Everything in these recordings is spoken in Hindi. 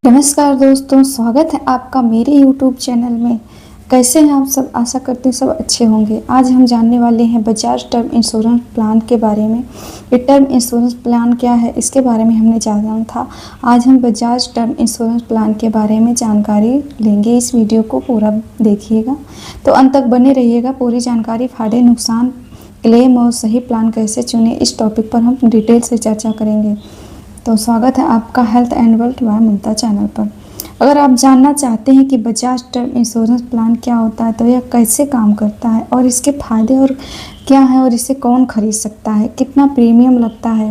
नमस्कार दोस्तों, स्वागत है आपका मेरे YouTube चैनल में। कैसे हैं आप सब? आशा करते हैं सब अच्छे होंगे। आज हम जानने वाले हैं बजाज टर्म इंश्योरेंस प्लान के बारे में। ये टर्म इंश्योरेंस प्लान क्या है, इसके बारे में हमने जाना था। आज हम बजाज टर्म इंश्योरेंस प्लान के बारे में जानकारी लेंगे। इस वीडियो को पूरा देखिएगा तो अंत तक बने रहिएगा। पूरी जानकारी, फायदे, नुकसान, क्लेम और सही प्लान कैसे चुने, इस टॉपिक पर हम डिटेल से चर्चा करेंगे। तो स्वागत है आपका health and wealth by Mamta channel पर। अगर आप जानना चाहते हैं कि बजाज टर्म इंश्योरेंस प्लान क्या होता है, तो यह कैसे काम करता है और इसके फायदे और क्या हैं और इसे कौन खरीद सकता है, कितना प्रीमियम लगता है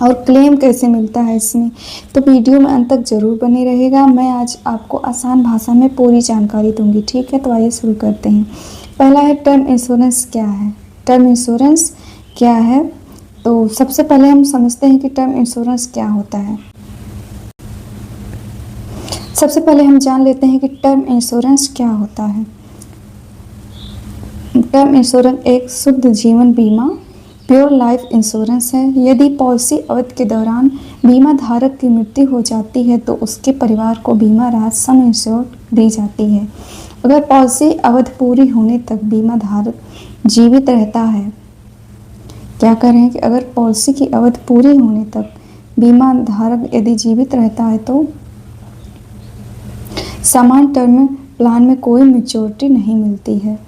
और क्लेम कैसे मिलता है इसमें, तो वीडियो में अंत तक ज़रूर बने रहेगा। मैं आज आपको आसान भाषा में पूरी जानकारी दूंगी। ठीक है, तो आइए शुरू करते हैं। पहला है टर्म इंश्योरेंस क्या है। टर्म इंश्योरेंस क्या है, तो सबसे पहले हम समझते हैं कि टर्म इंश्योरेंस क्या होता है। सबसे पहले हम जान लेते हैं कि टर्म इंश्योरेंस क्या होता है। टर्म इंश्योरेंस एक शुद्ध जीवन बीमा, प्योर लाइफ इंश्योरेंस है। यदि पॉलिसी अवधि के दौरान बीमा धारक की मृत्यु हो जाती है तो उसके परिवार को बीमा राशि सम इंश्योर्ड दी जाती है। अगर पॉलिसी अवधि पूरी होने तक बीमा धारक जीवित रहता है, क्या कर रहे हैं कि अगर पॉलिसी की अवधि पूरी होने तक बीमा धारक यदि जीवित रहता है तो समान टर्म प्लान में कोई मैच्योरिटी नहीं मिलती है।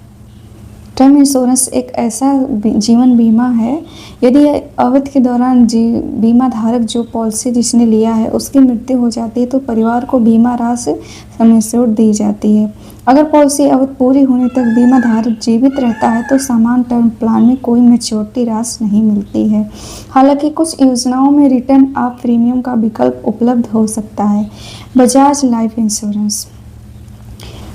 टर्म इंश्योरेंस एक ऐसा जीवन बीमा है, यदि अवधि के दौरान बीमा धारक जो पॉलिसी जिसने लिया है उसकी मृत्यु हो जाती है तो परिवार को बीमा राशि सम इंश्योर्ड दी जाती है। अगर पॉलिसी अवधि पूरी होने तक बीमा धारक जीवित रहता है तो समान टर्म प्लान में कोई मैच्योरिटी राशि नहीं मिलती है। हालांकि कुछ योजनाओं में रिटर्न ऑफ प्रीमियम का विकल्प उपलब्ध हो सकता है। Bajaj life insurance.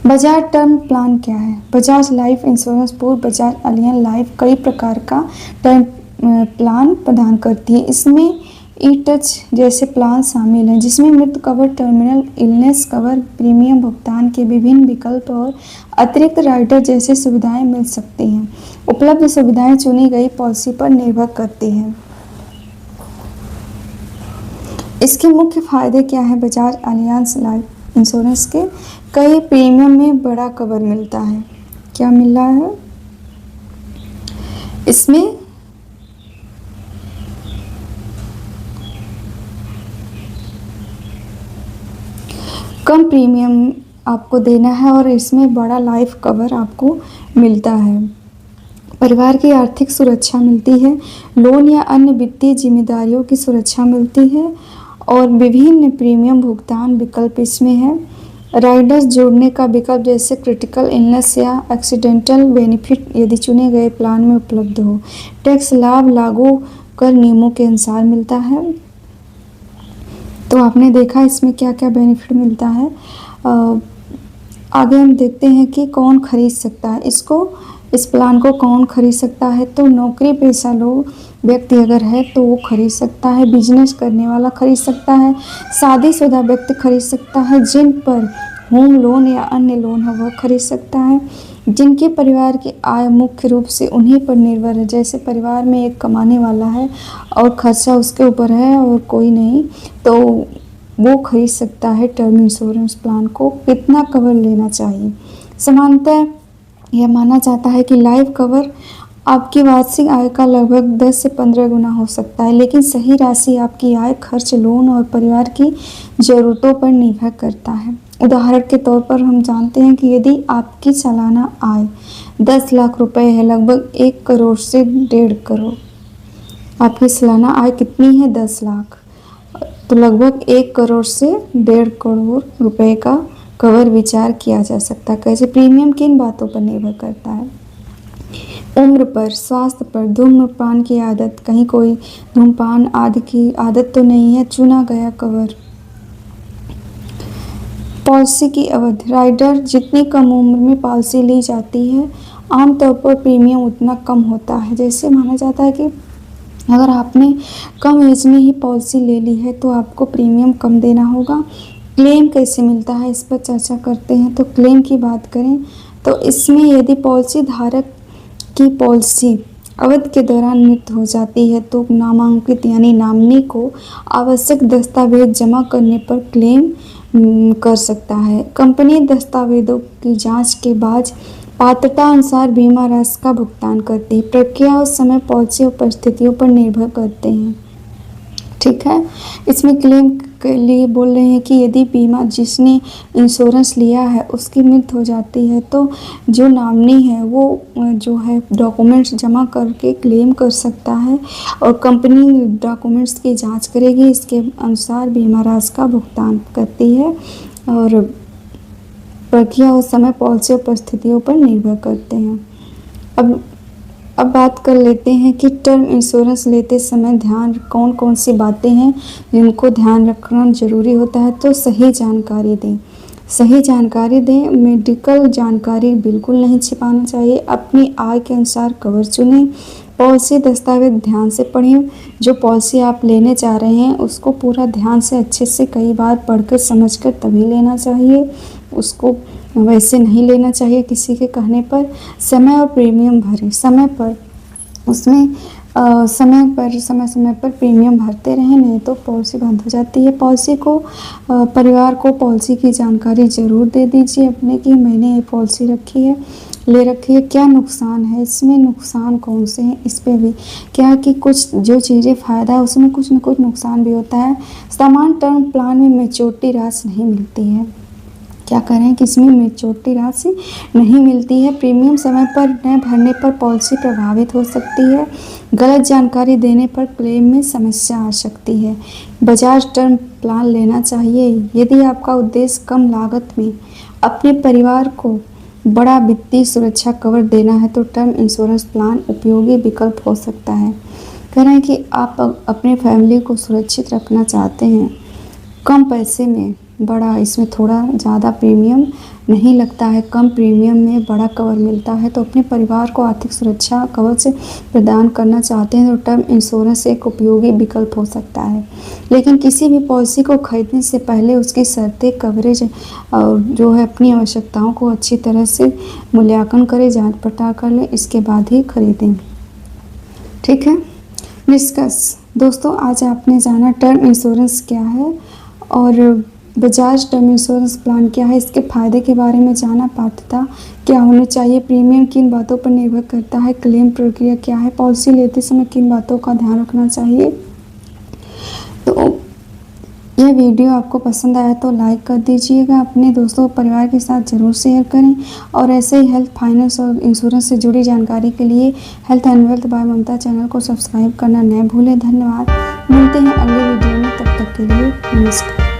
Bajaj term plan क्या है। बजाज लाइफ इंश्योरेंस पूर्व बजाज एलियन लाइफ कई प्रकार का टर्म प्लान प्रदान करती है। इसमें ई टच जैसे प्लान शामिल हैं, जिसमें मृत्यु cover, terminal illness cover, premium भुगतान के विभिन्न विकल्प और अतिरिक्त राइडर जैसी सुविधाएं मिल सकती हैं। उपलब्ध सुविधाएं चुनी गई पॉलिसी पर निर्भर करती हैं। इसके मुख्य फायदे क्या है। बजाज एलियंस लाइफ इंश्योरेंस के कई प्रीमियम में बड़ा कवर मिलता है। क्या मिल रहा है इसमें? कम प्रीमियम आपको देना है और इसमें बड़ा लाइफ कवर आपको मिलता है। परिवार की आर्थिक सुरक्षा मिलती है। लोन या अन्य वित्तीय जिम्मेदारियों की सुरक्षा मिलती है और विभिन्न प्रीमियम भुगतान विकल्प इसमें है। राइडर्स जोड़ने का विकल्प जैसे क्रिटिकल इलनेस या एक्सीडेंटल बेनिफिट यदि चुने गए प्लान में उपलब्ध हो। टैक्स लाभ लागू कर नियमों के अनुसार मिलता है। तो आपने देखा इसमें क्या क्या बेनिफिट मिलता है। आगे हम देखते हैं कि कौन खरीद सकता है इसको। इस प्लान को कौन खरीद सकता है, तो नौकरी पेशा लोग व्यक्ति अगर है तो वो खरीद सकता है। बिजनेस करने वाला खरीद सकता है। शादीशुदा व्यक्ति खरीद सकता है। जिन पर होम लोन या अन्य लोन है वह खरीद सकता है। जिनके परिवार की आय मुख्य रूप से उन्हीं पर निर्भर है, जैसे परिवार में एक कमाने वाला है और खर्चा उसके ऊपर है और कोई नहीं, तो वो खरीद सकता है टर्म इंश्योरेंस प्लान को। कितना कवर लेना चाहिए। सामान्यतः यह माना जाता है कि लाइफ कवर आपकी वार्षिक आय का लगभग 10 से 15 गुना हो सकता है, लेकिन सही राशि आपकी आय, खर्च, लोन और परिवार की ज़रूरतों पर निर्भर करता है। उदाहरण के तौर पर हम जानते हैं कि यदि आपकी सालाना आय 10 लाख रुपए है, लगभग 1 करोड़ से 1.5 करोड़, आपकी सालाना आय कितनी है 10 लाख, तो लगभग 1 करोड़ से 1.5 करोड़ रुपए का कवर विचार किया जा सकता है। कैसे प्रीमियम किन बातों पर निर्भर करता है। उम्र पर, स्वास्थ्य पर, धूम्रपान की आदत, कहीं कोई धूम्रपान आदि की आदत तो नहीं है, चुना गया कवर। पॉलिसी की अवधि। राइडर जितनी कम उम्र में पॉलिसी ली जाती है, आमतौर पर प्रीमियम उतना कम होता है। जैसे माना जाता है कि अगर आपने कम एज में ही पॉलिसी ले ली है तो आपको प्रीमियम कम देना होगा। क्लेम कैसे मिलता है, इस पर चर्चा करते हैं। तो क्लेम की बात करें तो इसमें यदि पॉलिसी धारक की पॉलिसी अवधि के दौरान मृत्यु हो जाती है तो नामांकित यानी नॉमिनी को आवश्यक दस्तावेज जमा करने पर क्लेम कर सकता है। कंपनी दस्तावेज़ों की जांच के बाद पात्रता अनुसार बीमा राशि का भुगतान करती है। प्रक्रिया और समय पॉलिसी और परिस्थितियों पर निर्भर करते हैं। ठीक है, इसमें क्लेम के लिए बोल रहे हैं कि यदि बीमा जिसने इंश्योरेंस लिया है उसकी मृत्यु हो जाती है तो जो नॉमिनी है वो जो है डॉक्यूमेंट्स जमा करके क्लेम कर सकता है और कंपनी डॉक्यूमेंट्स की जांच करेगी, इसके अनुसार बीमा राशि का भुगतान करती है और प्रक्रिया और समय पॉलिसी और परिस्थितियों पर निर्भर करते हैं। अब बात कर लेते हैं कि टर्म इंश्योरेंस लेते समय ध्यान कौन कौन सी बातें हैं जिनको ध्यान रखना ज़रूरी होता है। तो सही जानकारी दें, सही जानकारी दें। मेडिकल जानकारी बिल्कुल नहीं छिपाना चाहिए। अपनी आय के अनुसार कवर चुनें। पॉलिसी दस्तावेज ध्यान से पढ़ें। जो पॉलिसी आप लेने जा रहे हैं उसको पूरा ध्यान से अच्छे से कई बार पढ़कर समझकर तभी लेना चाहिए, उसको वैसे नहीं लेना चाहिए किसी के कहने पर। समय और प्रीमियम भरें, समय पर उसमें समय पर प्रीमियम भरते रहें, नहीं तो पॉलिसी बंद हो जाती है। पॉलिसी को परिवार को पॉलिसी की जानकारी ज़रूर दे दीजिए अपने कि मैंने ये पॉलिसी ले रखी है, क्या नुकसान है इसमें, नुकसान कौन से हैं इस पे भी। क्या कि कुछ जो चीज़ें फ़ायदा है उसमें कुछ न कुछ नुकसान भी होता है। समान टर्म प्लान में मैच्योरिटी राशि नहीं मिलती है। क्या करें कि इसमें मैच्योरिटी राशि नहीं मिलती है। प्रीमियम समय पर न भरने पर पॉलिसी प्रभावित हो सकती है। गलत जानकारी देने पर क्लेम में समस्या आ सकती है। बजाज टर्म प्लान लेना चाहिए यदि आपका उद्देश्य कम लागत में अपने परिवार को बड़ा वित्तीय सुरक्षा कवर देना है तो टर्म इंश्योरेंस प्लान उपयोगी विकल्प हो सकता है। कह रहे हैं कि आप अपने फैमिली को सुरक्षित रखना चाहते हैं कम पैसे में, बड़ा इसमें थोड़ा ज़्यादा प्रीमियम नहीं लगता है, कम प्रीमियम में बड़ा कवर मिलता है, तो अपने परिवार को आर्थिक सुरक्षा कवच प्रदान करना चाहते हैं तो टर्म इंश्योरेंस एक उपयोगी विकल्प हो सकता है। लेकिन किसी भी पॉलिसी को खरीदने से पहले उसकी शर्तें, कवरेज और जो है अपनी आवश्यकताओं को अच्छी तरह से मूल्यांकन करें, जांच पड़ताल कर लें, इसके बाद ही खरीदें। ठीक है, निष्कर्ष दोस्तों, आज आपने जाना टर्म इंश्योरेंस क्या है और बजाज टर्म इंश्योरेंस प्लान क्या है, इसके फ़ायदे के बारे में जाना, पात्रता क्या होनी चाहिए, प्रीमियम किन बातों पर निर्भर करता है, क्लेम प्रक्रिया क्या है, पॉलिसी लेते समय किन बातों का ध्यान रखना चाहिए। तो यह वीडियो आपको पसंद आया तो लाइक कर दीजिएगा, अपने दोस्तों परिवार के साथ ज़रूर शेयर करें और ऐसे ही हेल्थ, फाइनेंस और इंश्योरेंस से जुड़ी जानकारी के लिए health and wealth by Mamta channel को सब्सक्राइब करना न भूलें। धन्यवाद, मिलते हैं अगले वीडियो में, तब तक के लिए नमस्कार।